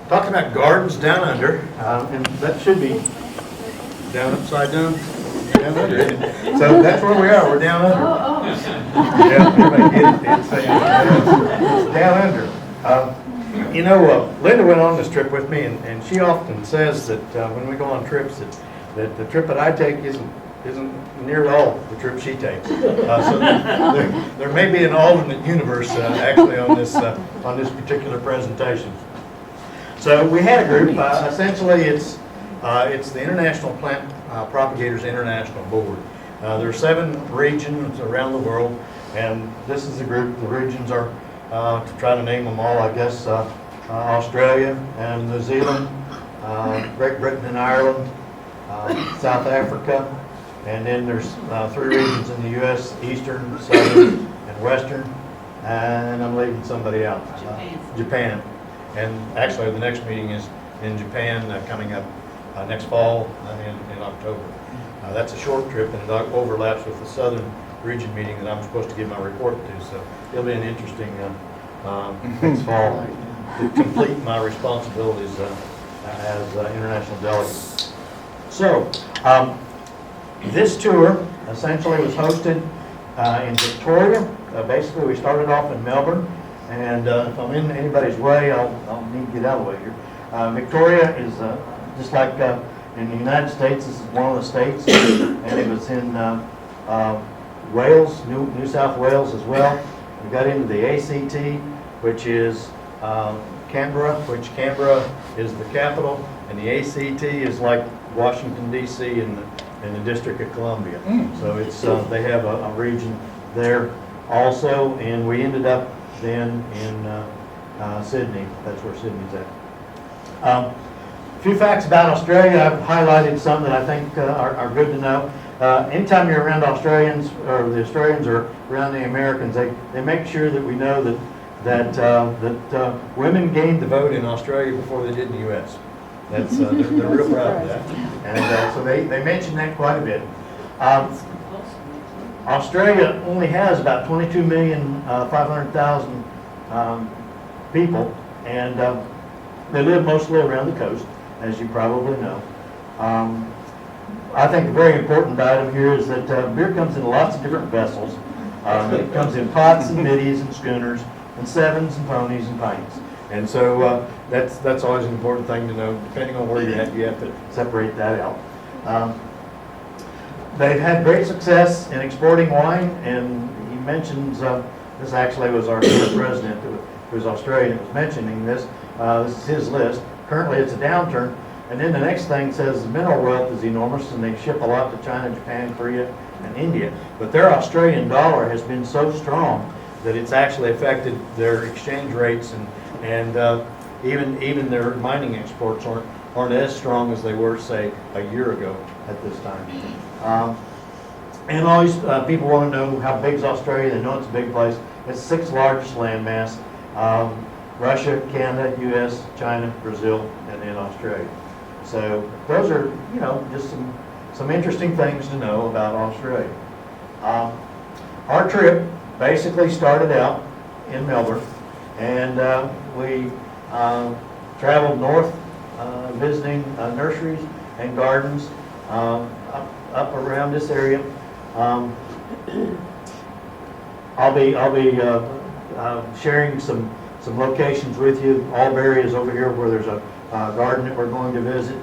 talking about gardens down under, and that should be down upside down, down under, isn't it? So that's where we are, we're down under. Yeah, everybody get it, it's down under. You know, Linda went on this trip with me, and she often says that when we go on trips, that the trip that I take isn't near at all the trip she takes. So there may be an alternate universe actually on this particular presentation. So we had a group. Essentially, it's the International Plant Propagators International Board. There are 7 regions around the world, and this is the group. The regions are, to try to name them all, I guess, Australia and New Zealand, Great Britain and Ireland, South Africa, and then there's 3 regions in the U.S., Eastern, Southern, and Western, and I'm leaving somebody out. Japan. And actually the next meeting is in Japan coming up next fall in October. That's a short trip, and it overlaps with the Southern region meeting that I'm supposed to give my report to, so it'll be an interesting next fall to complete my responsibilities as international delegate. So, this tour essentially was hosted in Victoria. Basically, we started off in Melbourne, and if I'm in anybody's way, I'll need to get out of the way here. Victoria is just like in the United States. This is one of the states, and it was in Wales, New South Wales as well. We got into the ACT, which is Canberra, which Canberra is the capital, and the ACT is like Washington, D.C. in the District of Columbia. So it's they have a region there also, and we ended up then in Sydney. That's where Sydney's at. A few facts about Australia. I've highlighted some that I think are good to know. Anytime you're around Australians, or the Australians are around the Americans, they make sure that we know that women gained the vote in Australia before they did in the U.S. That's they're real proud of that, and so they mention that quite a bit. Australia only has about 22,500,000 people, and they live mostly around the coast, as you probably know. I think a very important item here is that beer comes in lots of different vessels. It comes in pots and middies and schooners and sevens and ponies and pints. And so that's always an important thing to know. Depending on where you're at, you have to separate that out. They've had great success in exporting wine, and he mentions, this actually was our president who was Australian, was mentioning this. This is his list. Currently it's a downturn. And then the next thing says the mineral wealth is enormous, and they ship a lot to China, Japan, Korea, and India. But their Australian dollar has been so strong that it's actually affected their exchange rates, and even their mining exports aren't as strong as they were, say, a year ago at this time. And always people want to know how big is Australia. They know it's a big place. It's the 6th largest landmass. Russia, Canada, U.S., China, Brazil, and then Australia. So those are, just some interesting things to know about Australia. Our trip basically started out in Melbourne, and we traveled north, visiting nurseries and gardens up around this area. I'll be sharing some locations with you. Albury is over here where there's a garden that we're going to visit.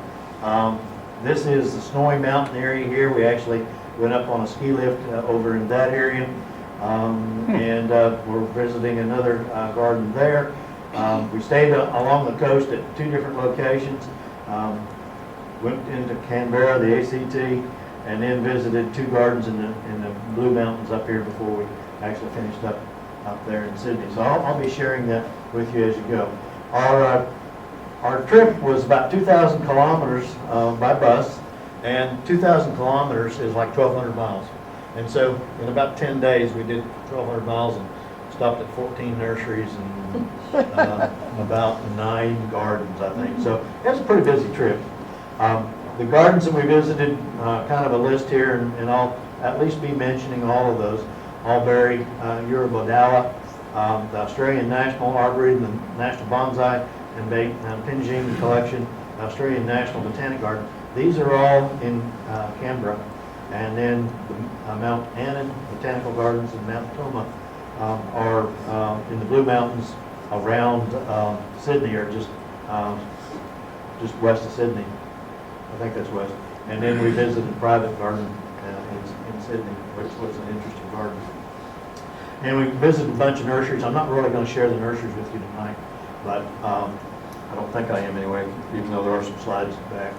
This is the Snowy Mountain area here. We actually went up on a ski lift over in that area. And we're visiting another garden there. We stayed along the coast at 2 different locations. Went into Canberra, the ACT, and then visited 2 gardens in the Blue Mountains up here before we actually finished up there in Sydney. So I'll be sharing that with you as you go. Our trip was about 2,000 kilometers by bus, and 2,000 kilometers is like 1,200 miles. And so in about 10 days we did 1,200 miles and stopped at 14 nurseries and about 9 gardens, I think. So it was a pretty busy trip. The gardens that we visited, kind of a list here, and I'll at least be mentioning all of those. Albury, Eurobodalla, the Australian National Arboretum, the National Bonsai and Pinjing Collection, Australian National Botanic Garden. These are all in Canberra. And then Mount Annan Botanical Gardens and Mount Toma are in the Blue Mountains around Sydney, or just west of Sydney. I think that's west. And then we visited a private garden in Sydney, which was an interesting garden. And we visited a bunch of nurseries. I'm not really going to share the nurseries with you tonight, but I don't think I am anyway, even though there are some slides back.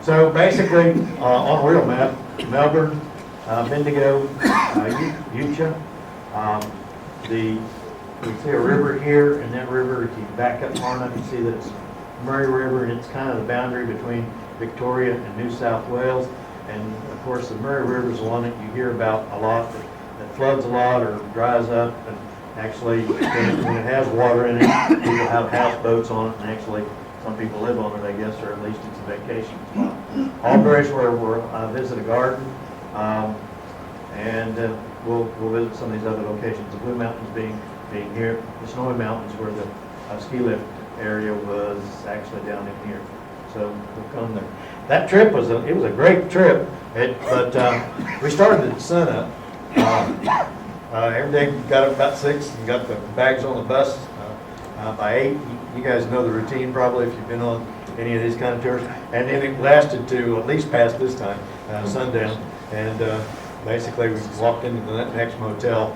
So basically, on a real map, Melbourne, Bendigo, Ucha. We see a river here, and that river, if you back up far enough, you see that it's Murray River, and it's kind of the boundary between Victoria and New South Wales. And of course, the Murray River is the one that you hear about a lot, that floods a lot or dries up. And actually, when it has water in it, people have houseboats on it, and actually, some people live on it, I guess, or at least it's a vacation spot. Albury's where we'll visit a garden, and we'll visit some of these other locations. The Blue Mountains being here, the Snowy Mountains where the ski lift area was actually down in here. So we'll come there. That trip was a great trip, but we started at sunup. Every day got up about 6 and got the bags on the bus. By 8, you guys know the routine probably if you've been on any of these kind of tours. And then it lasted to at least past this time, sundown. And basically we walked into the next motel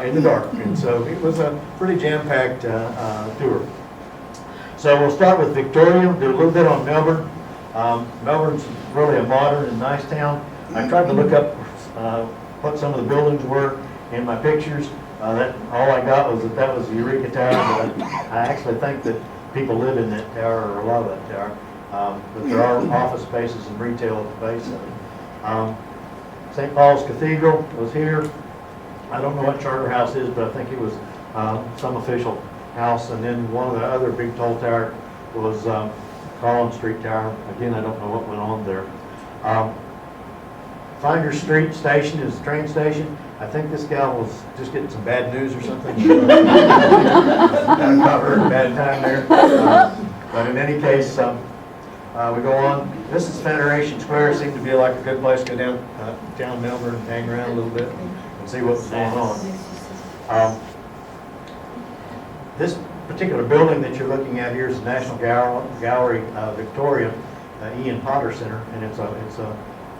in the dark. And so it was a pretty jam-packed tour. So we'll start with Victoria, do a little bit on Melbourne. Melbourne's really a modern and nice town. I tried to look up what some of the buildings were in my pictures. All I got was that was the Eureka Tower, but I actually think that people live in that tower, or a lot of that tower. But there are office spaces and retail at the base of it. St. Paul's Cathedral was here. I don't know what Charterhouse is, but I think it was some official house. And then one of the other big tall tower was Collins Street Tower. Again, I don't know what went on there. Flinders Street Station is the train station. I think this gal was just getting some bad news or something. Kind of caught her at a bad time there. But in any case, we go on. This is Federation Square. Seemed to be like a good place to go down Melbourne and hang around a little bit and see what's going on. This particular building that you're looking at here is the National Gallery Victoria, Ian Potter Center, and it's an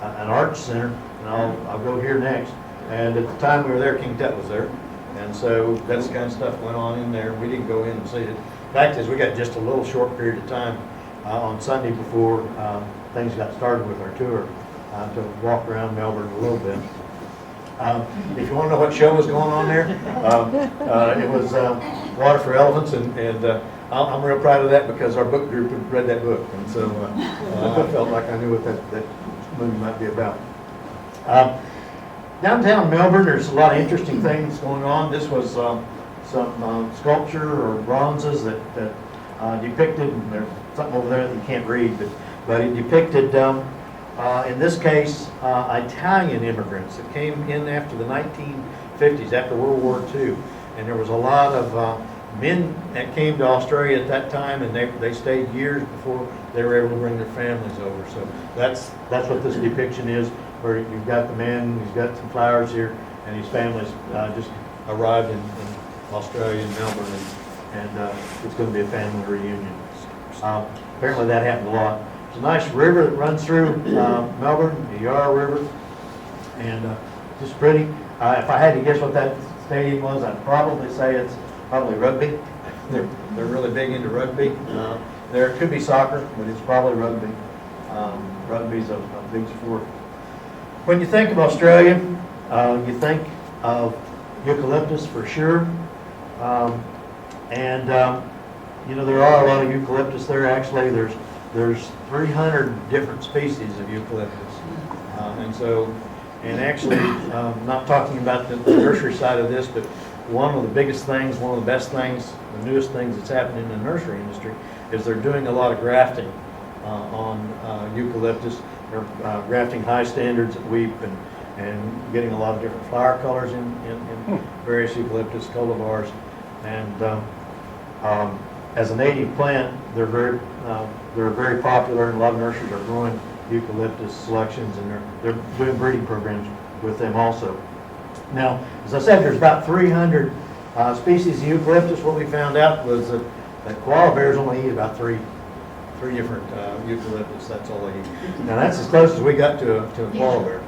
art center. And I'll go here next. And at the time we were there, King Tut was there. And so that's the kind of stuff went on in there. We didn't go in and see it. The fact is, we got just a little short period of time on Sunday before things got started with our tour to walk around Melbourne a little bit. If you want to know what show was going on there, it was Water for Elephants, and I'm real proud of that because our book group had read that book. And so I felt like I knew what that movie might be about. Downtown Melbourne, there's a lot of interesting things going on. This was some sculpture or bronzes that depicted, and there's something over there that you can't read, but it depicted, in this case, Italian immigrants that came in after the 1950s, after World War II. And there was a lot of men that came to Australia at that time, and they stayed years before they were able to bring their families over. So that's what this depiction is, where you've got the man, he's got some flowers here, and his family's just arrived in Australia, in Melbourne, and it's going to be a family reunion. Apparently that happened a lot. There's a nice river that runs through Melbourne, the Yarra River, and just pretty. If I had to guess what that stadium was, I'd probably say it's probably rugby. They're really big into rugby. There could be soccer, but it's probably rugby. Rugby's a big sport. When you think of Australia, you think of eucalyptus for sure. You know, there are a lot of eucalyptus there. Actually, there's 300 different species of eucalyptus. And actually, not talking about the nursery side of this, but one of the biggest things, one of the best things, the newest things that's happening in the nursery industry is they're doing a lot of grafting on eucalyptus. They're grafting high standards at weep and getting a lot of different flower colors in various eucalyptus cultivars. And as a native plant, they're very popular, and a lot of nurseries are growing eucalyptus selections, and they're doing breeding programs with them also. Now, as I said, there's about 300 species of eucalyptus. What we found out was that koala bears only eat about three different eucalyptus. That's all they eat. Now, that's as close as we got to a koala bear.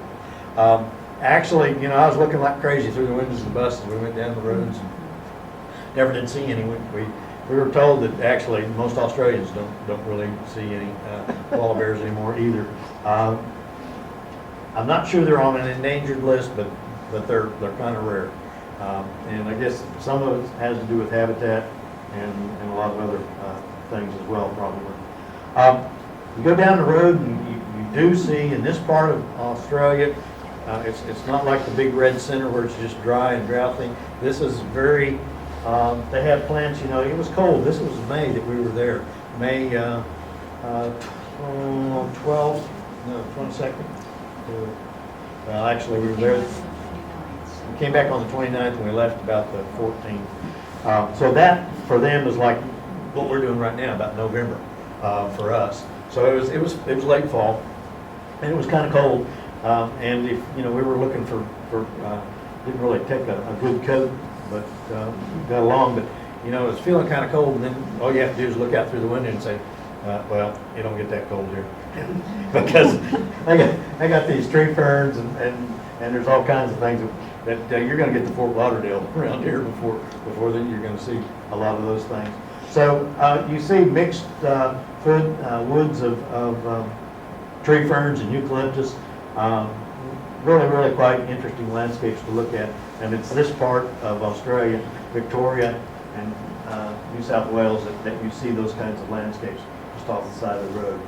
Actually, you know, I was looking like crazy through the windows of the buses. We went down the roads and never did see any. We were told that actually most Australians don't really see any koala bears anymore either. I'm not sure they're on an endangered list, but they're kind of rare. And I guess some of it has to do with habitat and a lot of other things as well, probably. You go down the road and you do see in this part of Australia, it's not like the big red center where it's just dry and droughty. This is very, they have plants, you know, it was cold. This was May that we were there. May 12th, no, 22nd. Well, actually, we were there. We came back on the 29th and we left about the 14th. So that for them is like what we're doing right now, about November for us. So it was late fall, and it was kind of cold. And if you know, we were looking for didn't really take a good coat, but got along. But you know, it was feeling kind of cold, and then all you have to do is look out through the window and say, well, you don't get that cold here. Because I got these tree ferns and there's all kinds of things that you're going to get the Fort Lauderdale around here before then you're going to see a lot of those things. So you see mixed woods of tree ferns and eucalyptus. Really quite interesting landscapes to look at, and it's this part of Australia, Victoria and New South Wales that you see those kinds of landscapes just off the side of the road.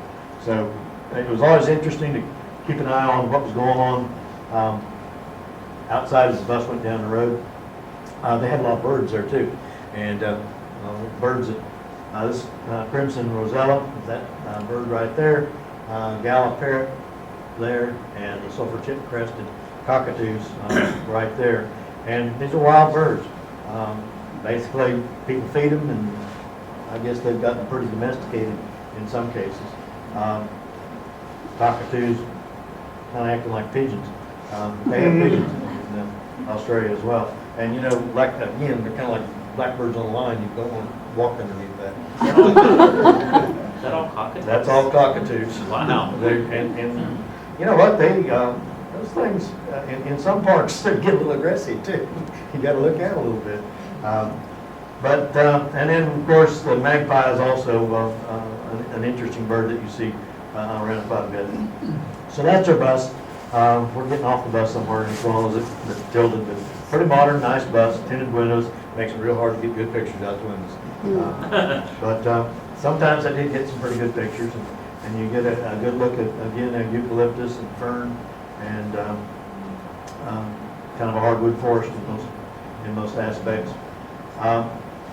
So it was always interesting to keep an eye on what was going on outside as the bus went down the road. They had a lot of birds there too, and birds that this crimson rosella, that bird right there, Gala parrot there, and the sulfur chip crested cockatoos right there. And these are wild birds. Basically, people feed them, and I guess they've gotten pretty domesticated in some cases. Cockatoos kind of acting like pigeons. They have pigeons in Australia as well. And you know, like again, they're kind of like blackbirds on the line. You don't want to walk underneath that. Is that all cockatoos? That's all cockatoos. Wow. And you know what? Those things in some parts they get a little aggressive too. You got to look out a little bit. And then of course the magpie is also an interesting bird that you see around quite a bit. So that's our bus. We're getting off the bus somewhere as well as it's tilted, but pretty modern, nice bus, tinted windows. Makes it real hard to get good pictures out the windows. But sometimes I did get some pretty good pictures, and you get a good look at, again, eucalyptus and fern and kind of a hardwood forest in most aspects.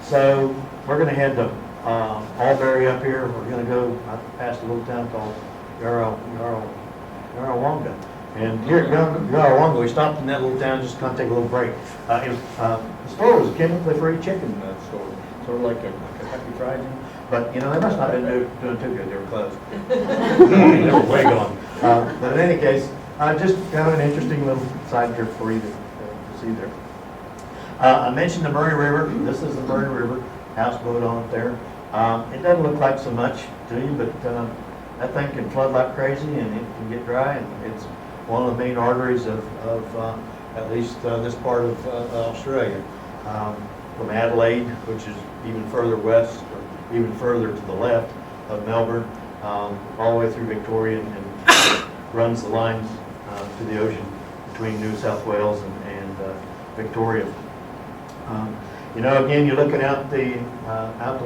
So we're going to head to Albury up here. We're going to go past a little town called Yarrawonga. And here at Yarrawonga, we stopped in that little town just to kind of take a little break. The store was a chemically free chicken store, sort of like a Kentucky Fried Chicken. But, you know, they must not have been doing too good. They were closed. They were way gone. But in any case, just kind of an interesting little side trip for you to see there. I mentioned the Murray River. This is the Murray River, houseboat on it there. It doesn't look like so much to you, but that thing can flood like crazy and it can get dry. And it's one of the main arteries of at least this part of Australia. From Adelaide, which is even further west, or even further to the left of Melbourne, all the way through Victoria, and runs the lines to the ocean between New South Wales and Victoria. You know, again, you're looking out the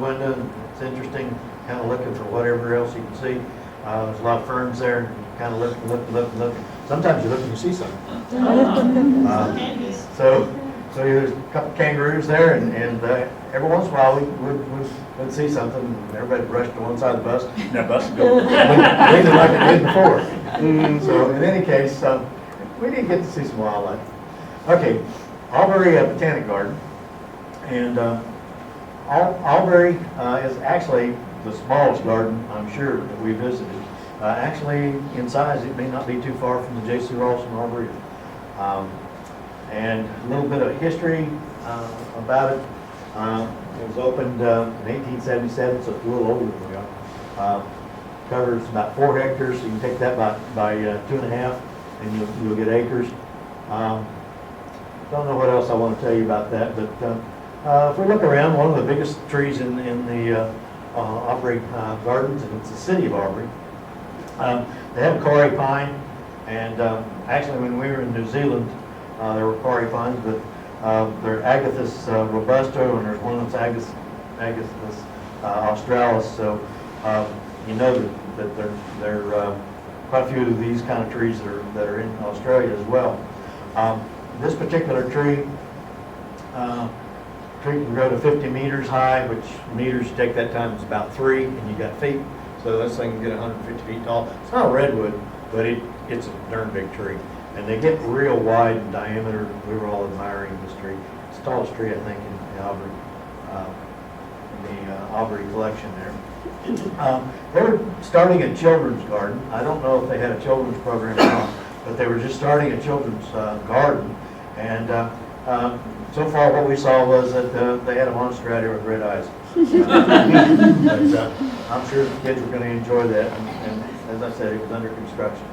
window, and it's interesting, kind of looking for whatever else you can see. There's a lot of ferns there, kind of looking. Sometimes you look and you see something. So there's a couple kangaroos there, and every once in a while we'd see something, and everybody would rush to one side of the bus, and that bus would go leaning like it did before. So in any case, we did get to see some wildlife. Okay, Albury Botanic Garden, and Albury is actually the smallest garden, I'm sure, that we visited. Actually, in size, it may not be too far from the J.C. Raulston Arboretum. And a little bit of history about it. It was opened in 1877, so it's a little older than we are. Covers about 4 hectares, so you can take that by 2.5, and you'll get acres. Don't know what else I want to tell you about that, but if we look around, one of the biggest trees in the Aubrey Gardens, and it's the city of Aubrey. They have a quarry pine, and actually when we were in New Zealand, there were quarry pines, but they're Agathis robusto, and there's one that's Agathis australis. So you know that there are quite a few of these kind of trees that are in Australia as well. This particular tree can grow to 50 meters high, which meters, you take that time, it's about 3, and you got feet. So this thing can get 150 feet tall. It's not a redwood, but it's a darn big tree. And they get real wide in diameter. We were all admiring this tree. It's the tallest tree, I think, in the Aubrey collection there. They were starting a children's garden. I don't know if they had a children's program or not, but they were just starting a children's garden. And so far what we saw was that they had a monstera with red eyes. But I'm sure the kids were going to enjoy that. And as I said, it was under construction.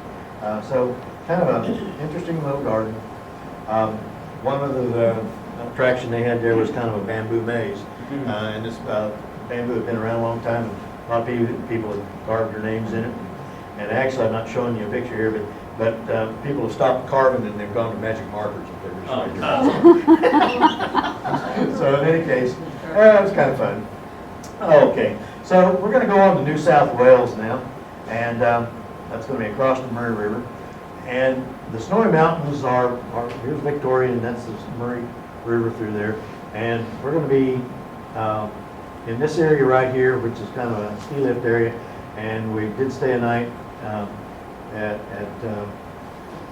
So kind of an interesting little garden. One of the attraction they had there was kind of a bamboo maze. And this bamboo had been around a long time. And a lot of people have carved their names in it. And actually, I'm not showing you a picture here, but people have stopped carving and they've gone to magic markers if they were So in any case, it was kind of fun. Okay, so we're going to go on to New South Wales now, and that's going to be across the Murray River. And the Snowy Mountains are here's Victoria, and that's the Murray River through there. And we're going to be in this area right here, which is kind of a ski lift area, and we did stay a night at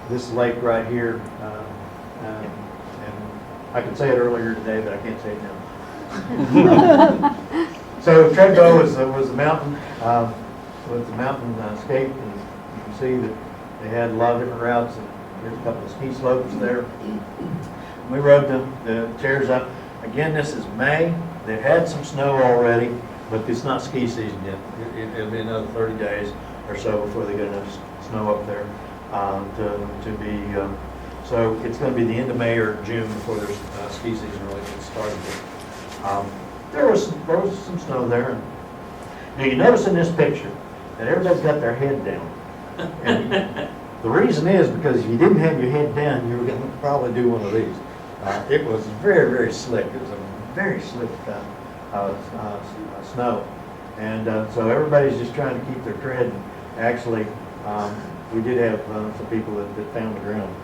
this lake right here, and I could say it earlier today, but I can't say it now. So Treadbow was the mountain, scape, and you can see that they had a lot of different routes, and there's a couple of ski slopes there. We rode the chairs up. Again, this is May. They've had some snow already, but it's not ski season yet. It'll be another 30 days or so before they get enough snow up there to be. So it's going to be the end of May or June before there's ski season really gets started. There was some snow there. Now you notice in this picture that everybody's got their head down. And the reason is because if you didn't have your head down, you were going to probably do one of these. It was very, very slick. It was a very slick snow. And so everybody's just trying to keep their tread. Actually, we did have some people that found the ground.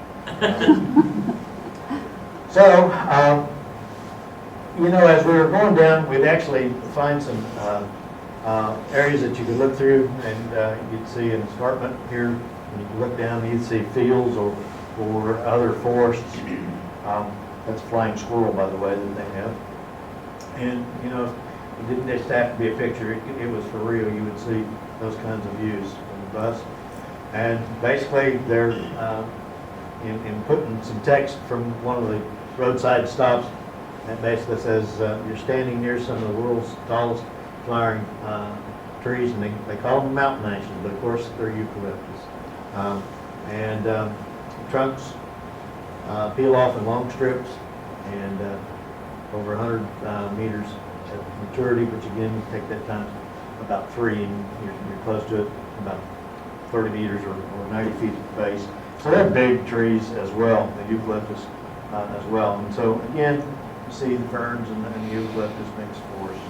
You know, as we were going down, we'd actually find some areas that you could look through, and you'd see an escarpment here. And you could look down, and you'd see fields or other forests. That's a flying squirrel, by the way, that they have. And, you know, it didn't just have to be a picture. It was for real. You would see those kinds of views from the bus. And basically, they're in putting some text from one of the roadside stops that basically says, you're standing near some of the world's tallest flowering trees, and they call them mountain ashes, but of course they're eucalyptus. Trunks peel off in long strips, and over 100 meters at maturity, which again, you take that time about 3, and you're close to it, about 30 meters or 90 feet at the base. So they're big trees as well, the eucalyptus as well. And so again, you see the ferns and the eucalyptus mixed forest.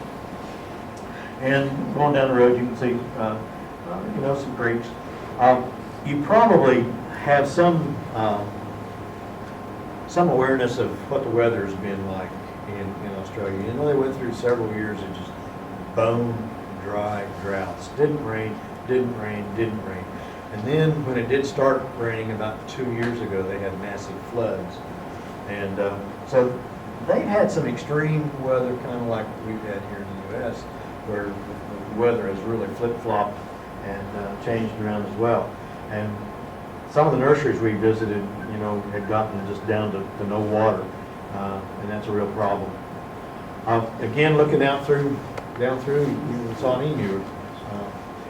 And going down the road, you can see, you know, some creeks. You probably have some awareness of what the weather has been like in Australia. You know, they went through several years of just bone dry droughts. Didn't rain. And then when it did start raining about 2 years ago, they had massive floods. And so they've had some extreme weather, kind of like we've had here in the U.S., where the weather has really flip-flopped and changed around as well. And some of the nurseries we visited, you know, had gotten just down to no water, and that's a real problem. Again, looking down through, you saw an emu.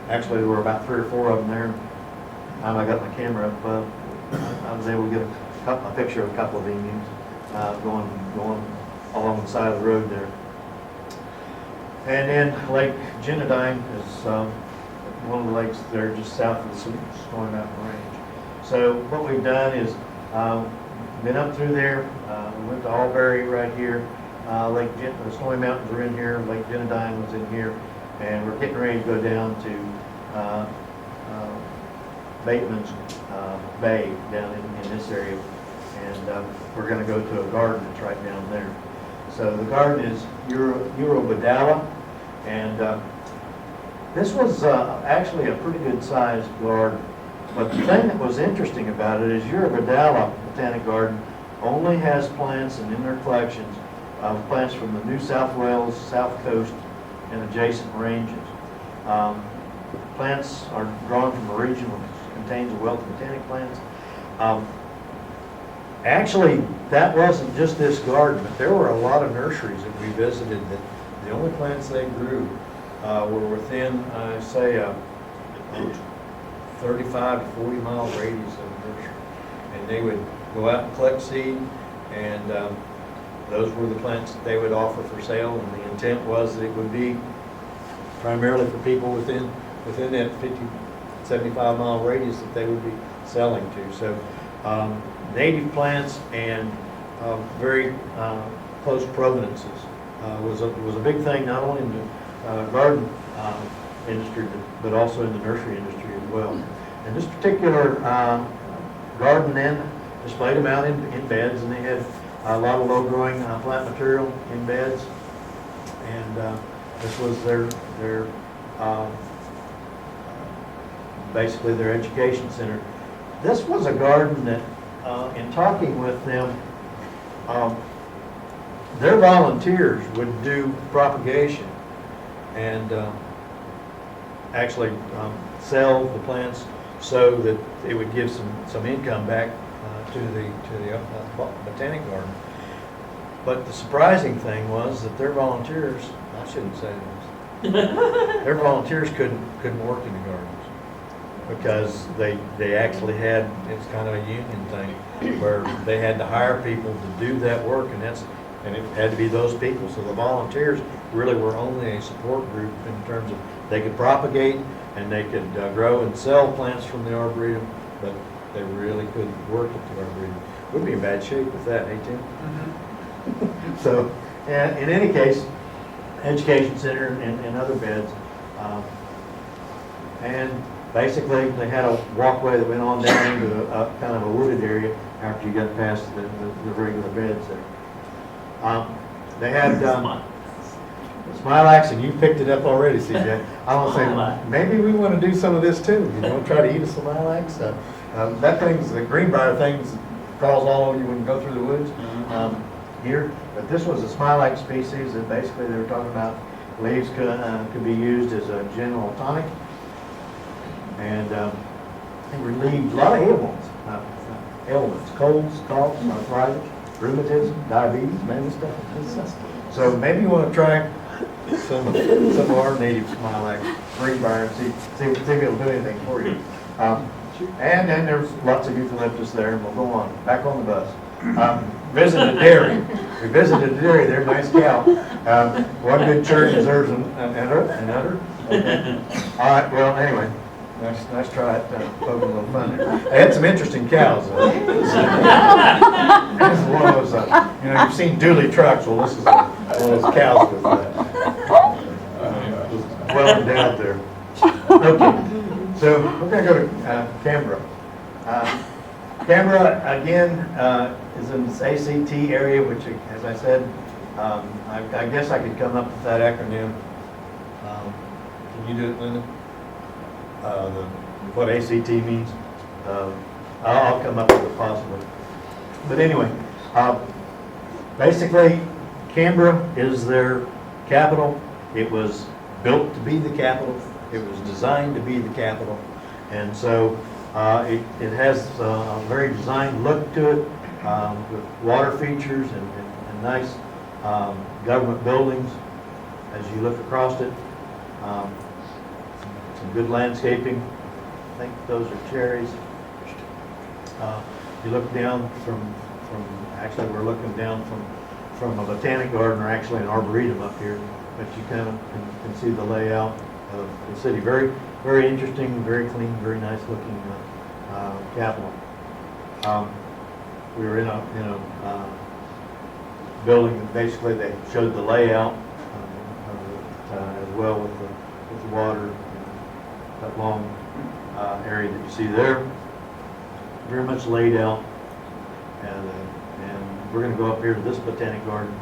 Actually, there were about 3 or 4 of them there. Time I got my camera up, I was able to get a picture of a couple of emus going along the side of the road there. And then Lake Genadine is one of the lakes there just south of the Snowy Mountain Range. So what we've done is been up through there. We went to Albury right here. The Snowy Mountains are in here. Lake Genadine was in here, and we're getting ready to go down to Bateman's Bay down in this area, and we're going to go to a garden that's right down there. So the garden is Eurobodalla, and this was actually a pretty good sized garden. But the thing that was interesting about it is Eurobodalla Botanic Garden only has plants, and in their collections, plants from the New South Wales, South Coast, and adjacent ranges. Plants are drawn from a region which contains a wealth of botanic plants. Actually, that wasn't just this garden, but there were a lot of nurseries that we visited that the only plants they grew were within, say, a 35 to 40 mile radius of the nursery. And they would go out and collect seed, and those were the plants that they would offer for sale, and the intent was that it would be primarily for people within that 50, 75 mile radius that they would be selling to. So native plants and very close provenances was a big thing, not only in the garden industry, but also in the nursery industry as well. And this particular garden then displayed them out in beds, and they had a lot of low-growing plant material in beds, and this was their basically their education center. This was a garden that, in talking with them, their volunteers would do propagation and actually sell the plants so that it would give some income back to the Botanic Garden. But the surprising thing was that their volunteers, I shouldn't say this, their volunteers couldn't work in the gardens because they actually had, it's kind of a union thing where they had to hire people to do that work, and it had to be those people. So the volunteers really were only a support group in terms of they could propagate and they could grow and sell plants from the Arboretum, but they really couldn't work at the Arboretum. We'd be in bad shape with that, hey Tim? Mm-hmm. So, in any case, education center and other beds, and basically they had a walkway that went on down into a kind of a wooded area after you got past the regular beds there. They had Smilax, and you picked it up already, CJ. I want to say, maybe we want to do some of this too. You know, try to eat a Smilax. That thing's, the greenbrier things crawls all over you when you go through the woods here. But this was a Smilax species that basically they were talking about leaves could be used as a general tonic. And it relieved a lot of ailments, colds, coughs, arthritis, rheumatism, diabetes, many stuff. So maybe you want to try some of our native Smilax greenbrier and see if it'll do anything for you. And then there's lots of eucalyptus there, and we'll go on, back on the bus. Visited a dairy. We visited a dairy there, nice cow. One good churn deserves another. Okay. All right, well, anyway. Nice try at poking a little fun there. They had some interesting cows. This is one of those, you've seen dually trucks. Well, this is one of those cows with well endowed there. Okay, so we're going to go to Canberra. Canberra, again, is in this ACT area, which, as I said, I guess I could come up with that acronym. Can you do it, Linda? What ACT means. I'll come up with it possibly. But anyway, Basically, Canberra is their capital. It was built to be the capital. It was designed to be the capital. And so it has a very designed look to it, with water features and nice government buildings as you look across it. Some good landscaping. I think those are cherries. You look down from actually we're looking down from a Botanic Garden, or actually an Arboretum up here, but you kind of can see the layout of the city. Very, very interesting, very clean, very nice looking capital. We were in a building that basically they showed the layout as well with the water, that long area that you see there. Very much laid out, and we're going to go up here to this Botanic Garden,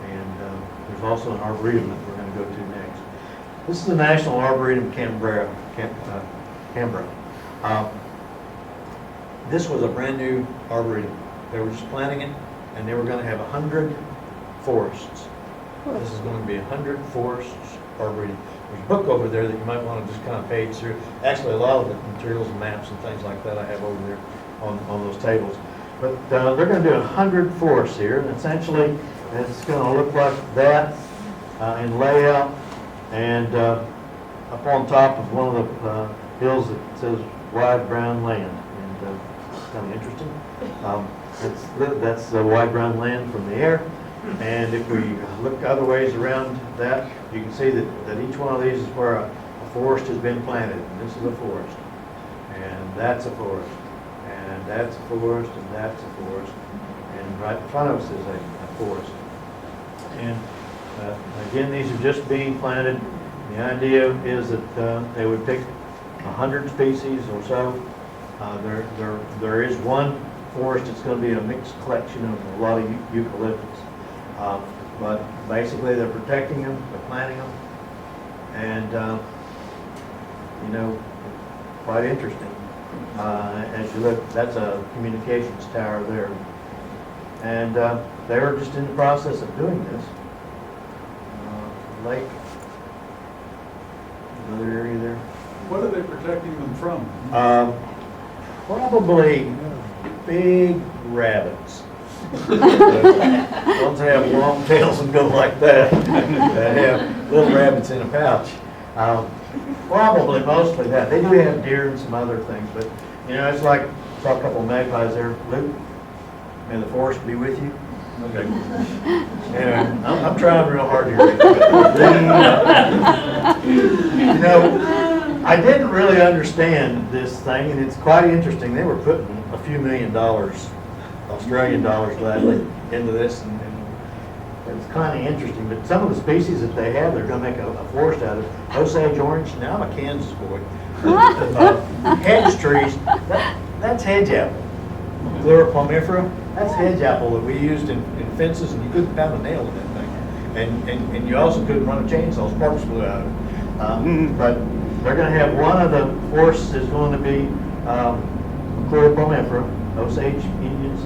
and there's also an Arboretum that we're going to go to next. This is the National Arboretum Canberra. This was a brand new Arboretum. They were just planting it, and they were going to have 100 forests. This is going to be 100 forests Arboretum. There's a book over there that you might want to just kind of page through. Actually, a lot of the materials and maps and things like that I have over there on those tables. But they're going to do 100 forests here, and essentially it's going to look like that in layout, and up on top of one of the hills that says wide brown land, and it's kind of interesting. That's the wide brown land from the air. And if we look other ways around that, you can see that each one of these is where a forest has been planted. And this is a forest, and that's a forest, and that's a forest, and that's a forest, and right in front of us is a forest. And again, these are just being planted. The idea is that they would pick 100 species or so. There is one forest that's going to be a mixed collection of a lot of eucalyptus. But basically they're protecting them, they're planting them, and quite interesting. As you look, that's a communications tower there. And they were just in the process of doing this. Lake, another area there. What are they protecting them from? Probably big rabbits. Ones that have long tails and go like that, that have little rabbits in a pouch. Probably mostly that. They do have deer and some other things, but it's like, I saw a couple of magpies there. Luke, may the forest be with you. Okay. Anyway, I'm trying real hard here. I didn't really understand this thing, and it's quite interesting. They were putting a few $1 million, Australian dollars gladly, into this, and it's kind of interesting. But some of the species that they have, they're going to make a forest out of. Osage orange. Now I'm a Kansas boy. Hedge trees. That's hedge apple. Pleuropomifera. That's hedge apple that we used in fences, and you couldn't pound a nail in that thing, and you also couldn't run a chainsaw. Sparks flew out of it. But they're going to have one of the forests is going to be Pleuropomifera. Osage Indians,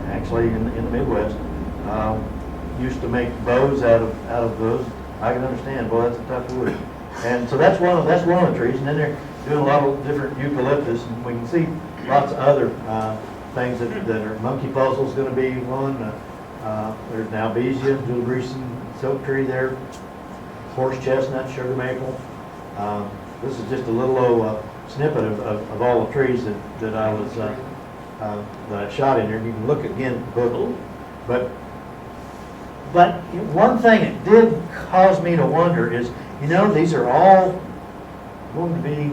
actually in the Midwest, used to make bows out of those. I can understand, boy, that's a tough wood. And so that's one of the trees. And then they're doing a lot of different eucalyptus, and we can see lots of other things that are. Monkey puzzle's going to be one. There's now Albizia, Julibrison, silk tree there. Horse chestnut, sugar maple. This is just a little old snippet of all the trees that I was. That I shot in there. You can look again at the book. But one thing it did cause me to wonder is, these are all going to be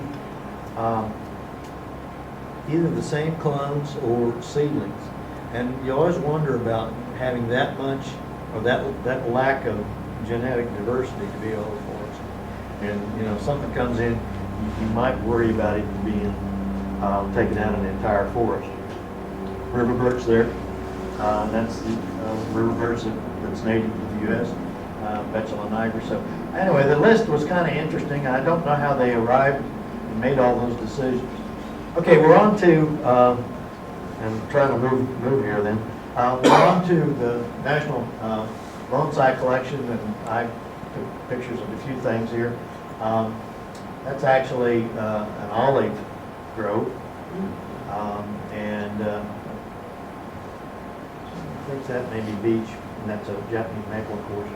either the same clones or seedlings. And you always wonder about having that much, or that lack of genetic diversity to be able to forest. And, something comes in, you might worry about it being taken out of an entire forest. River birch there. That's the river birch that's native to the U.S., Betula nigra. So anyway, the list was kind of interesting. I don't know how they arrived and made all those decisions. Okay, we're on to, and trying to move here then. We're on to the National Bonsai Collection, and I took pictures of a few things here. That's actually an olive grove, and I think that may be beech, and that's a Japanese maple, of course.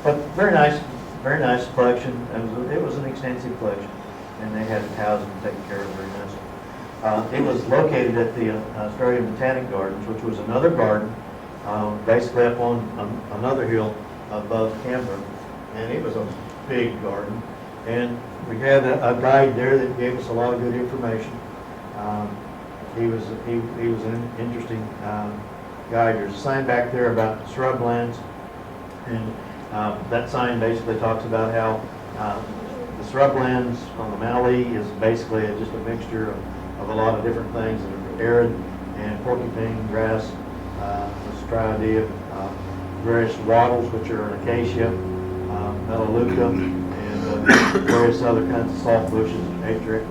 But very nice collection. It was an extensive collection, and they had housing taken care of very nicely. It was located at the Australian Botanic Gardens, which was another garden, basically up on another hill above Canberra, and it was a big garden. And we had a guide there that gave us a lot of good information. He was an interesting guide. There's a sign back there about Shrublands, and that sign basically talks about how the shrublands on the Mallee is basically just a mixture of a lot of different things that are arid and porcupine grass, Stridia, various wattles, which are an acacia, melaleuca, and various other kinds of soft bushes, atrix,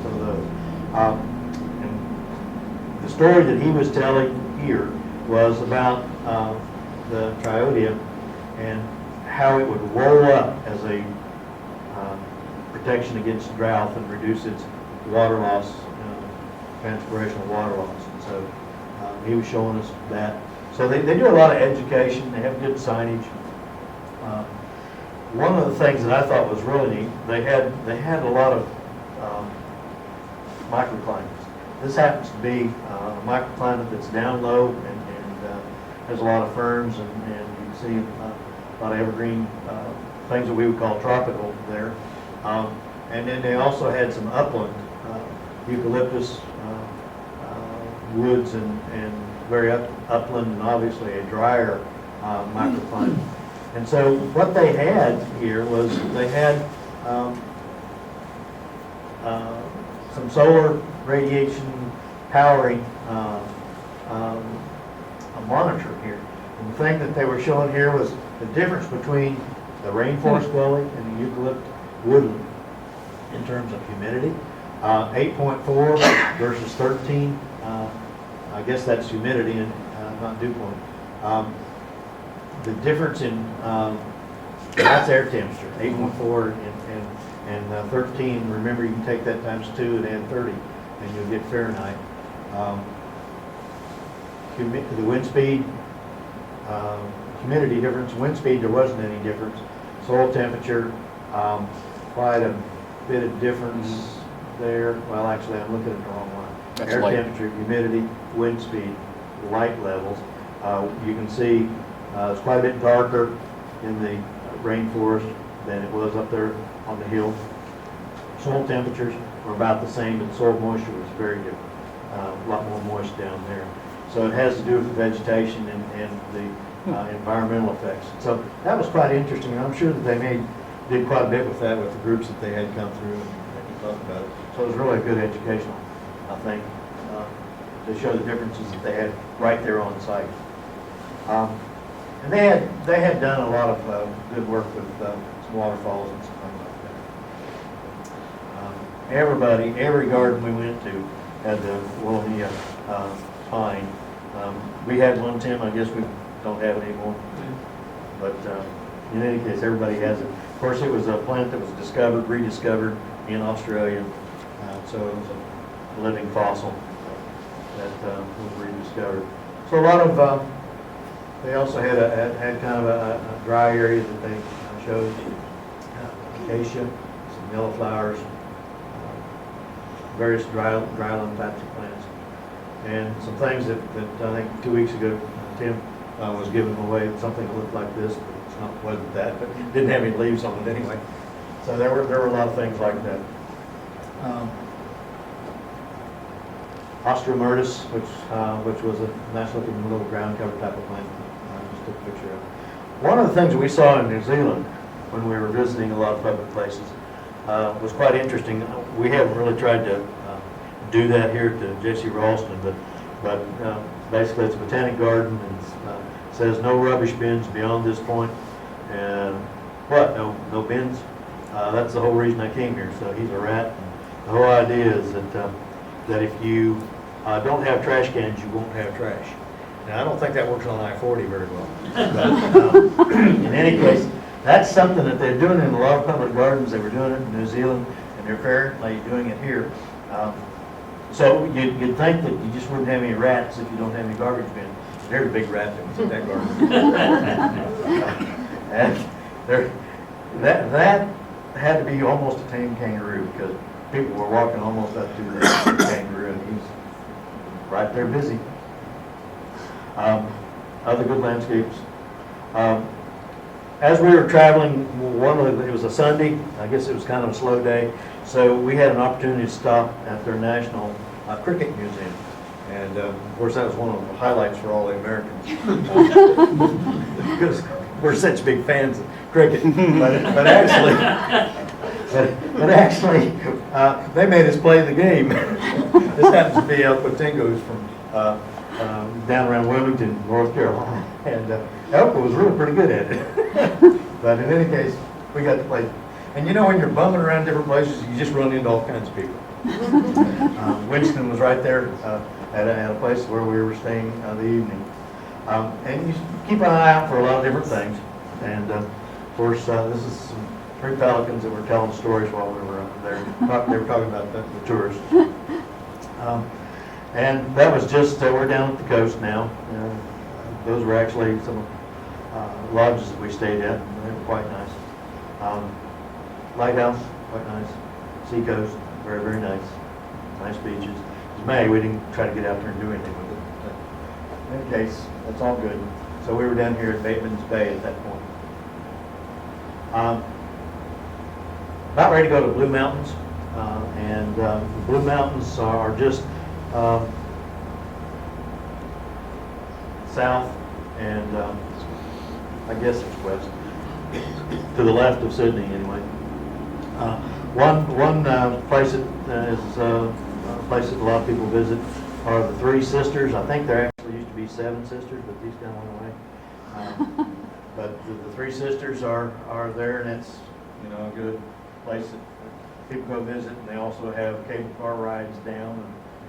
some of those. And the story that he was telling here was about the triodia and how it would roll up as a protection against drought and reduce its water loss, transpirational water loss. And so he was showing us that. So they do a lot of education. They have good signage. One of the things that I thought was really neat, they had a lot of microclimates. This happens to be a microclimate that's down low and has a lot of ferns, and you can see a lot of evergreen things that we would call tropical there. And then they also had some upland, eucalyptus woods and very upland, and obviously a drier microclimate. And so what they had here was they had some solar radiation powering a monitor here. And the thing that they were showing here was the difference between the rainforest dwelling and the eucalypt woodland in terms of humidity. 8.4 versus 13. I guess that's humidity and not dew point. The difference in that's air temperature, 8.4 and 13. Remember, you can take that times 2 and add 30, and you'll get Fahrenheit. The wind speed, humidity difference. Wind speed, there wasn't any difference. Soil temperature, quite a bit of difference there. Well, actually, I'm looking at the wrong one. That's Air light. temperature, humidity, wind speed, light levels. You can see it's quite a bit darker in the rainforest than it was up there on the hill. Soil temperatures were about the same, but soil moisture was very different. A lot more moist down there. So it has to do with the vegetation and the environmental effects. So that was quite interesting. I'm sure that they did quite a bit with that with the groups that they had come through and talk about it. So it was really a good educational, I think, to show the differences that they had right there on site. And they had done a lot of good work with some waterfalls and some things like that. Every garden we went to had the Wilhelmina pine. We had one, Tim. I guess we don't have it anymore. But in any case, everybody has it. Of course, it was a plant that was rediscovered in Australia. So it was a living fossil that was rediscovered. So a lot of, they also had kind of a dry area that they showed. Acacia, some yellow flowers, various dryland types of plants. And some things that I think 2 weeks ago, Tim was giving away something that looked like this, but it wasn't that, but it didn't have any leaves on it anyway. So there were a lot of things like that. Ostromyrtus, which was a nice looking little ground cover type of plant. Just took a picture of it. One of the things we saw in New Zealand when we were visiting a lot of public places was quite interesting. We haven't really tried to do that here at J.C. Raulston, but basically it's a botanic garden, and it says no rubbish bins beyond this point. And what? No bins? That's the whole reason I came here. So he's a rat. And the whole idea is that if you don't have trash cans, you won't have trash. Now, I don't think that works on I-40 very well. But, in any case, that's something that they're doing in a lot of public gardens. They were doing it in New Zealand, and they're apparently doing it here. So you'd think that you just wouldn't have any rats if you don't have any garbage bin. There's a big rat that was in that garbage. And that had to be almost a tame kangaroo, because people were walking almost up to the kangaroo, and he's right there busy. Other good landscapes. As we were traveling, it was a Sunday. I guess it was kind of a slow day, so we had an opportunity to stop at their National Cricket Museum. And of course, that was one of the highlights for all the Americans, because we're such big fans of cricket. But actually, they made us play the game. This happens to be El Patingo's from down around Wilmington, North Carolina, and Elko was really pretty good at it. But in any case, we got to play. And you know, when you're bumming around different places, you just run into all kinds of people. Winston was right there at a place where we were staying the evening. And you keep an eye out for a lot of different things. And of course, this is some 3 pelicans that were telling stories while we were there. They were talking about the tourists. And that was just, we're down at the coast now. Those were actually some lodges that we stayed at. They were quite nice. Lighthouse, quite nice. Seacoast, very, very nice. Nice beaches. It was May, we didn't try to get out there and do anything with it. But in any case, that's all good. So we were down here at Bateman's Bay at that point. About ready to go to Blue Mountains. And the Blue Mountains are just south and I guess it's west, to the left of Sydney anyway. One place that is a place that a lot of people visit are the Three Sisters. I think there actually used to be 7 sisters, but these kind of went away. But the Three Sisters are there, and it's, you know, a good place that people go visit. And they also have cable car rides down,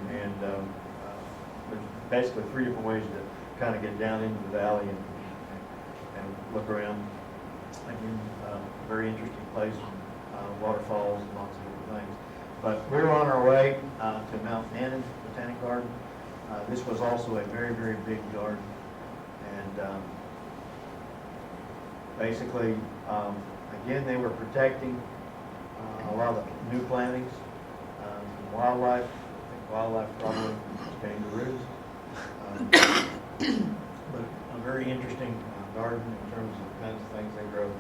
and there's basically 3 different ways to kind of get down into the valley and look around. Again, very interesting place, waterfalls and lots of different things. But we're on our way to Mount Annan Botanic Garden. This was also a very, very big garden, and basically, again, they were protecting a lot of the new plantings, some wildlife. I think wildlife probably kangaroos. But a very interesting garden in terms of the kinds of things they grow.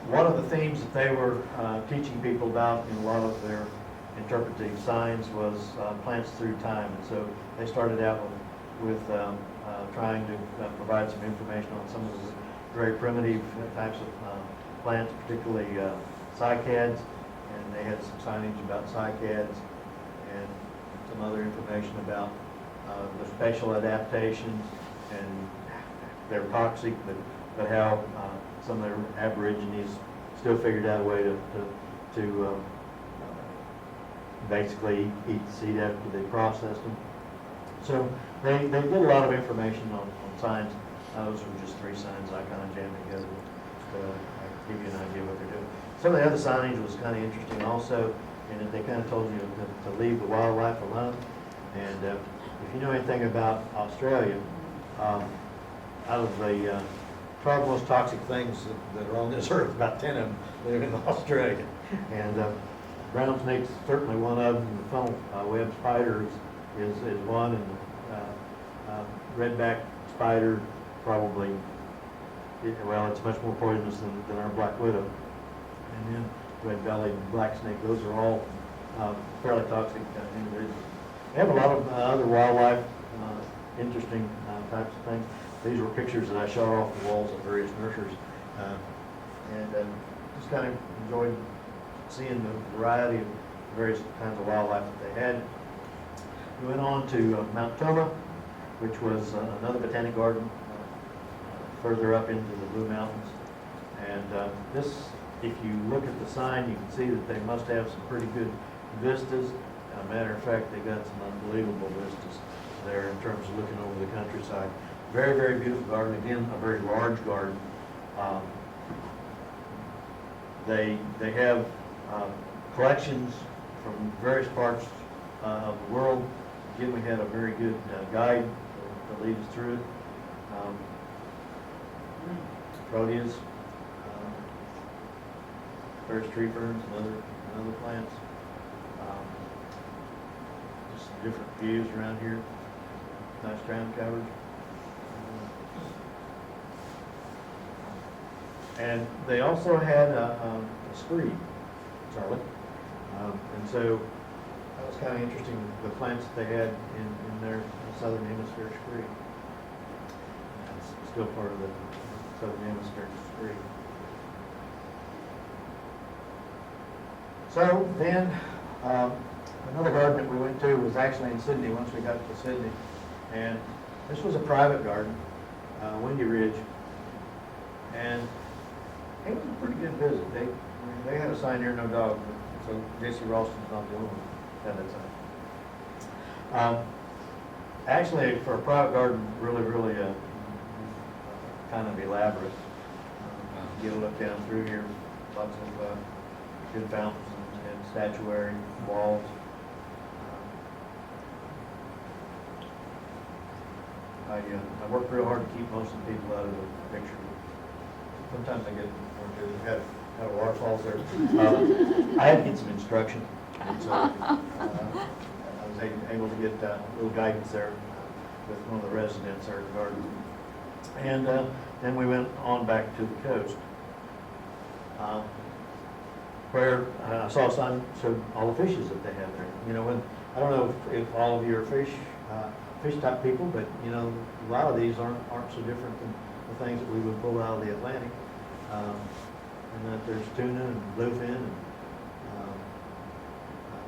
One of the themes that they were teaching people about in a lot of their interpretive signs was plants through time. And so they started out with trying to provide some information on some of the very primitive types of plants, particularly cycads. And they had some signage about cycads and some other information about the spatial adaptations, and they're toxic, but how some of their aborigines still figured out a way to basically eat the seed after they processed them. So they did a lot of information on signs. Those were just 3 signs I kind of jammed together to give you an idea of what they're doing. Some of the other signage was kind of interesting also, and they kind of told you to leave the wildlife alone. And if you know anything about Australia, out of the 12 most toxic things that are on this earth, about 10 of them live in Australia. And brown snake's certainly one of them. The funnel web spider is one, and redback spider probably, well, it's much more poisonous than our black widow. And then red-bellied black snake, those are all fairly toxic individuals. They have a lot of other wildlife, interesting types of things. These were pictures that I shot off the walls of various nurseries, and just kind of enjoyed seeing the variety of various kinds of wildlife that they had. We went on to Mount Toma, which was another botanic garden further up into the Blue Mountains. And this, if you look at the sign, you can see that they must have some pretty good vistas. matter of fact, they got some unbelievable vistas there in terms of looking over the countryside. Very, very beautiful garden. Again, a very large garden. They have collections from various parts of the world. Again, we had a very good guide to lead us through it. Proteas, various tree ferns and other plants. Just some different views around here. Nice ground coverage. And they also had a screed, Charlie. And so that was kind of interesting, the plants that they had in their southern hemisphere screed. It's still part of the southern hemisphere screed. So then, another garden that we went to was actually in Sydney once we got to Sydney. And this was a private garden, Windy Ridge. And it was a pretty good visit. They had a sign here, no dog. So J.C. Raulston's not the only one that had that sign. Actually, for a private garden, really kind of elaborate. Get a look down through here. Lots of good fountains and statuary walls. I worked real hard to keep most of the people out of the picture. Sometimes I get had waterfalls there. I had to get some instruction, and so I was able to get a little guidance there with one of the residents there in the garden. And then we went on back to the coast, where I saw a sign showed all the fishes that they have there. You know, I don't know if all of you are fish type people, but you know, a lot of these aren't so different than the things that we would pull out of the Atlantic. And that there's tuna and bluefin and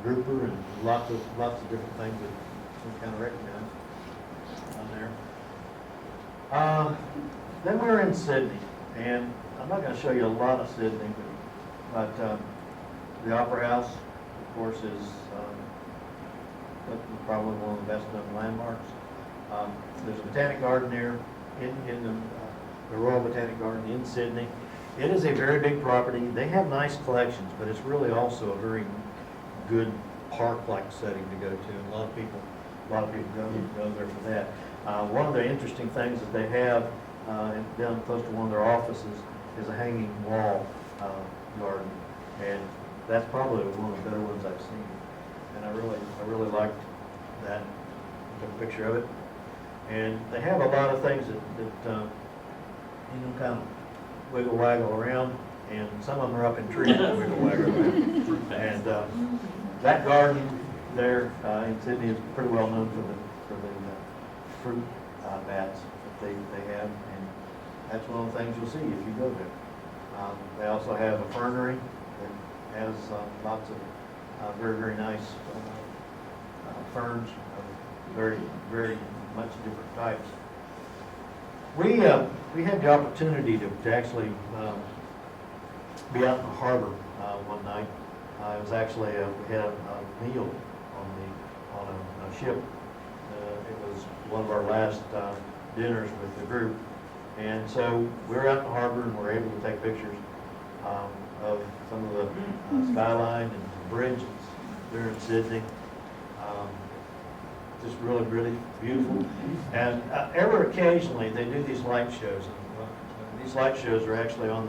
grouper and lots of different things that we kind of recognize on there. Then we were in Sydney, and I'm not going to show you a lot of Sydney, but the Opera House, of course, is probably one of the best known landmarks. There's a Botanic Garden there in the Royal Botanic Garden in Sydney. It is a very big property. They have nice collections, but it's really also a very good park-like setting to go to. And a lot of people go there for that. One of the interesting things that they have down close to one of their offices is a hanging wall garden, and that's probably one of the better ones I've seen. And I really liked that. Took a picture of it, and they have a lot of things that kind of wiggle waggle around, and some of them are up in trees that wiggle waggle around. And that garden there in Sydney is pretty well known for the fruit bats that they have, and that's one of the things you'll see if you go there. They also have a fernery that has lots of very nice ferns of very much different types. We had the opportunity to actually be out in the harbor one night. It was actually we had a meal on a ship. It was one of our last dinners with the group, and so we were out in the harbor and were able to take pictures of some of the skyline and the bridges there in Sydney. Just really beautiful. And ever occasionally they do these light shows. These light shows are actually on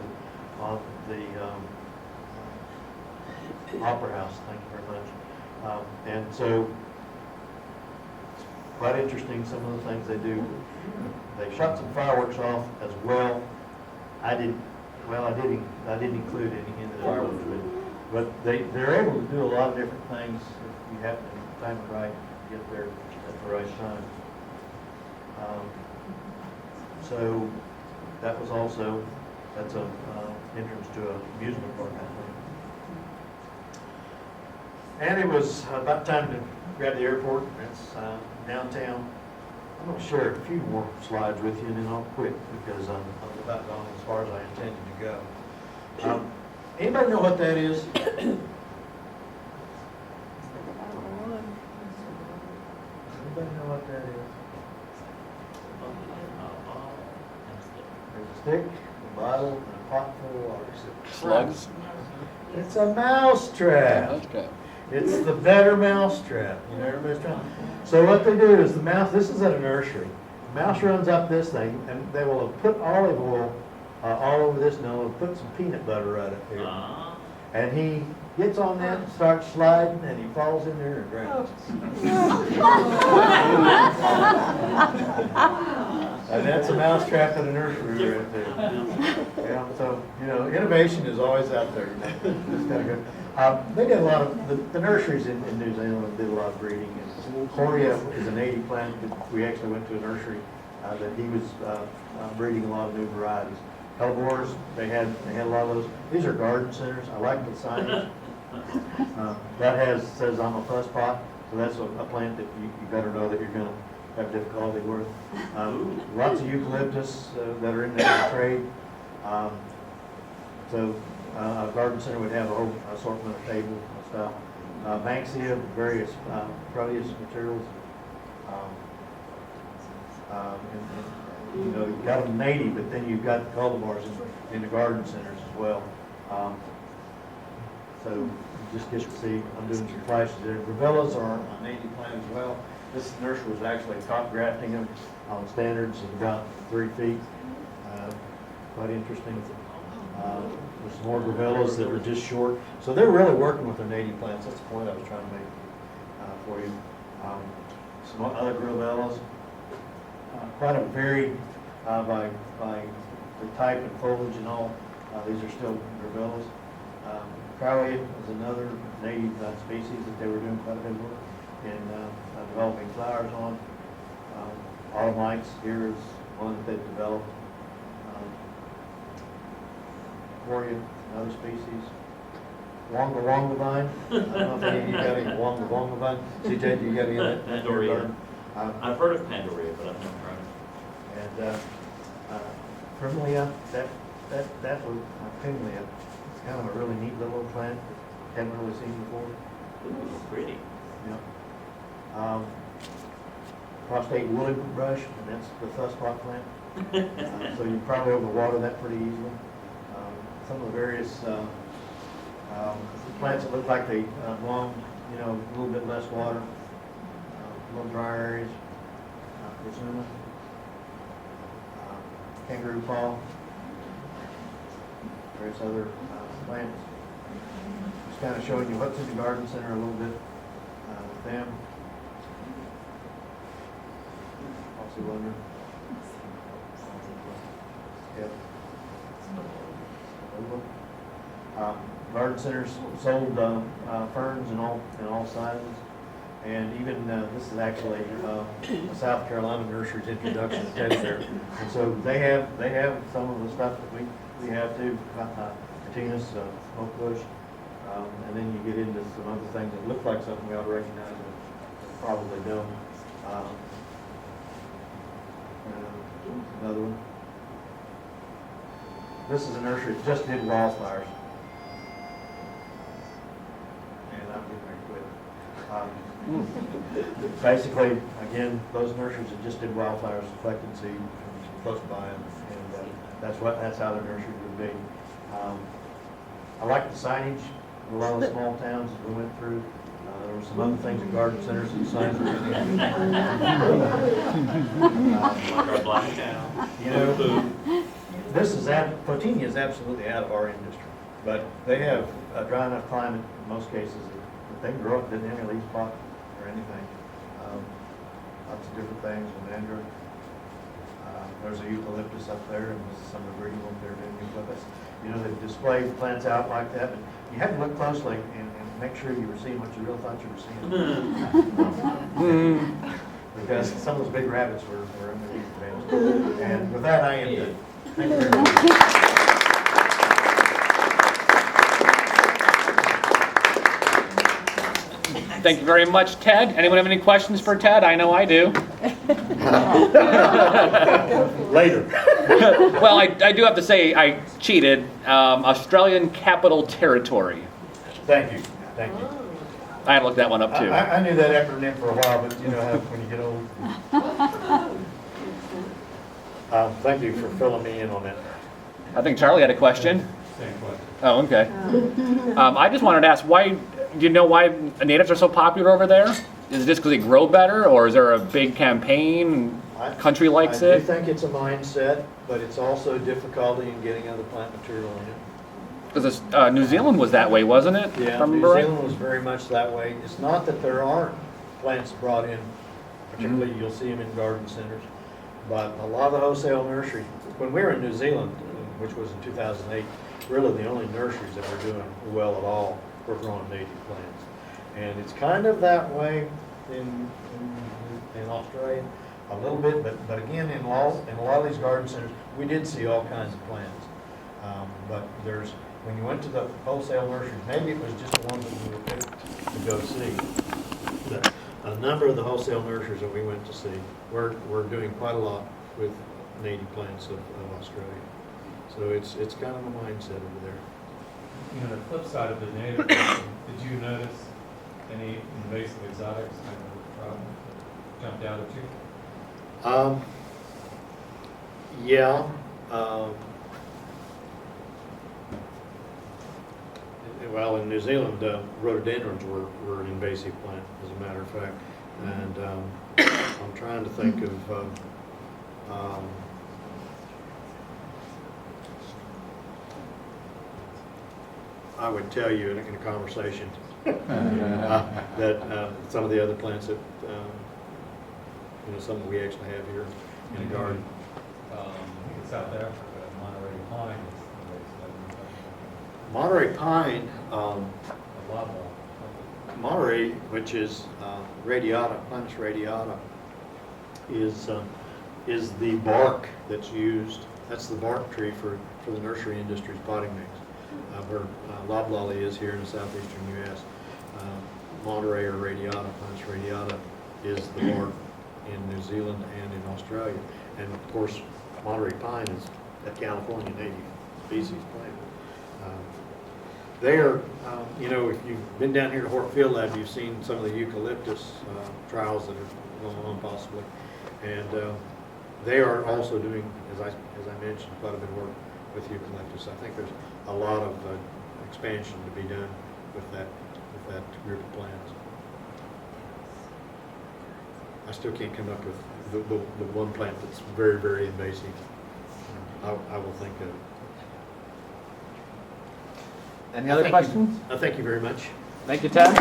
the Opera House. Thank you very much. And so it's quite interesting, some of the things they do. They shot some fireworks off as well. I didn't include any in the fireworks, but they're able to do a lot of different things if you happen to time it right, get there at the right time. So that was also, that's a entrance to an amusement park, I think. And it was about time to grab the airport. It's downtown. I'm going to share a few more slides with you and then I'll quit because I'm about gone as far as I intended to go. Anybody know what that is? Slugs? It's a mouse trap. Okay. It's the better mouse trap. You know, everybody's trying. So what they do is the mouse, this is at a nursery. The mouse runs up this thing, and they will have put olive oil all over this, and they'll put some peanut butter right up here. And he gets on that and starts sliding, and he falls in there and drowns. And that's a mouse trap at a nursery right there. Yeah, so, you know, innovation is always out there. You know. It's kind of good. They did a lot of, the nurseries in New Zealand did a lot of breeding. And Coria is a native plant that we actually went to a nursery that he was breeding a lot of new varieties. Hellebores, they had a lot of those. These are garden centers. I like the signage. That says I'm a fuss pot, so that's a plant that you better know that you're going to have difficulty with. Lots of eucalyptus that are in there to trade. So a garden center would have a whole assortment of tables and stuff. Banksia, various proteus materials. And, you know, you've got them native, but then you've got cultivars in the garden centers as well. So you just get to see, I'm doing some flashes there. Gravillas are a native plant as well. This nursery was actually top grafting them on standards of about 3 feet. Quite interesting. There's some more gravillas that were just short. So they're really working with their native plants. That's the point I was trying to make for you. Some other gravillas. Quite a varied by the type and foliage and all. These are still gravillas. Crowley is another native species that they were doing quite a bit of work in developing flowers on. Autumn lights here is one that they've developed. Coria, another species. Wonga vine. I don't know if any of you got any Wonga vine. CJ, do you got any of that? Pandoria. I've heard of Pandoria, but I've never tried it. And Primulia, that was Primulia. It's kind of a really neat little plant. Haven't really seen before. Ooh, pretty. Yeah. Prostate wood brush, and that's the fuss pot plant. So you probably overwater that pretty easily. Some of the various plants that look like they belong, you know, a little bit less water, a little drier areas. Presuma, kangaroo paw, various other plants. Just kind of showing you what's in the garden center a little bit with them. Also wonder. Yep. Garden centers sold ferns in all sizes, and even this is actually South Carolina Nursery's introduction to teddy bear, and so they have some of the stuff that we have too. Patinas, smoke bush, and then you get into some other things that look like something we ought to recognize, but probably don't. Another one. This is a nursery that just did wildflowers. And I'm getting ready to quit. Basically, again, those nurseries that just did wildflowers collected seed from close by them, and that's how their nursery would be. I like the signage in a lot of the small towns that we went through. There were some other things at garden centers and signs were in Like our black cow. You know, Potinia is absolutely out of our industry, but they have a dry enough climate in most cases that they can grow up, didn't have any leaf spot or anything. Lots of different things, lavender. There's a eucalyptus up there, and this is some of the breeding ones they're doing eucalyptus. You know, they display plants out like that, but you have to look closely and make sure you were seeing what you really thought you were seeing. Because some of those big rabbits were underneath the bench. And with that, I am done. Thank you very much. Thank you very much, Ted. Anyone have any questions for Ted? I know I do. Later. Well, I do have to say I cheated. Australian Capital Territory. Thank you. Thank you. I had to look that one up too. I knew that acronym for a while, but you know how when you get old. Thank you for filling me in on that. I think Charlie had a question. Same question. Oh, okay. I just wanted to ask, why, do you know why natives are so popular over there? Is it just because they grow better, or is there a big campaign, country likes I do it? think it's a mindset, but it's also difficulty in getting other plant material in it. Because New Zealand was that way, wasn't it? If I Yeah, remember New right? Zealand was very much that way. It's not that there aren't plants brought in, particularly you'll see them in garden centers, but a lot of the wholesale nurseries, when we were in New Zealand, which was in 2008, really the only nurseries that were doing well at all were growing native plants. And it's kind of that way in Australia, a little bit, but again, in a lot of these garden centers, we did see all kinds of plants. But when you went to the wholesale nurseries, maybe it was just the ones that we were picked to go see. But a number of the wholesale nurseries that we went to see were doing quite a lot with native plants of Australia. So it's kind of a mindset over there. You know, the flip side of the native, did you notice any invasive exotics kind of jumped out at you? Yeah. Well, in New Zealand, rhododendrons were an invasive plant, as a matter of fact. And I'm trying to think of, I would tell you in a conversation that some of the other plants that, something we actually have here in the garden. In South Africa, Monterey pine is Monterey pine, a lot more. Monterey, which is radiata, Pinus radiata, is the bark that's used. That's the bark tree for the nursery industry's potting mix. Where loblolly is here in the southeastern U.S. Monterey or radiata, Pinus radiata, is the bark in New Zealand and in Australia. And of course, Monterey pine is a California native species plant. There, if you've been down here to Hort Field Lab, you've seen some of the eucalyptus trials that are going on possibly. And they are also doing, as I mentioned, quite a bit of work with eucalyptus. I think there's a lot of expansion to be done with that group of plants. I still can't come up with the one plant that's very, very invasive. I will think of. Any other questions? Thank you very much. Thank you, Ted.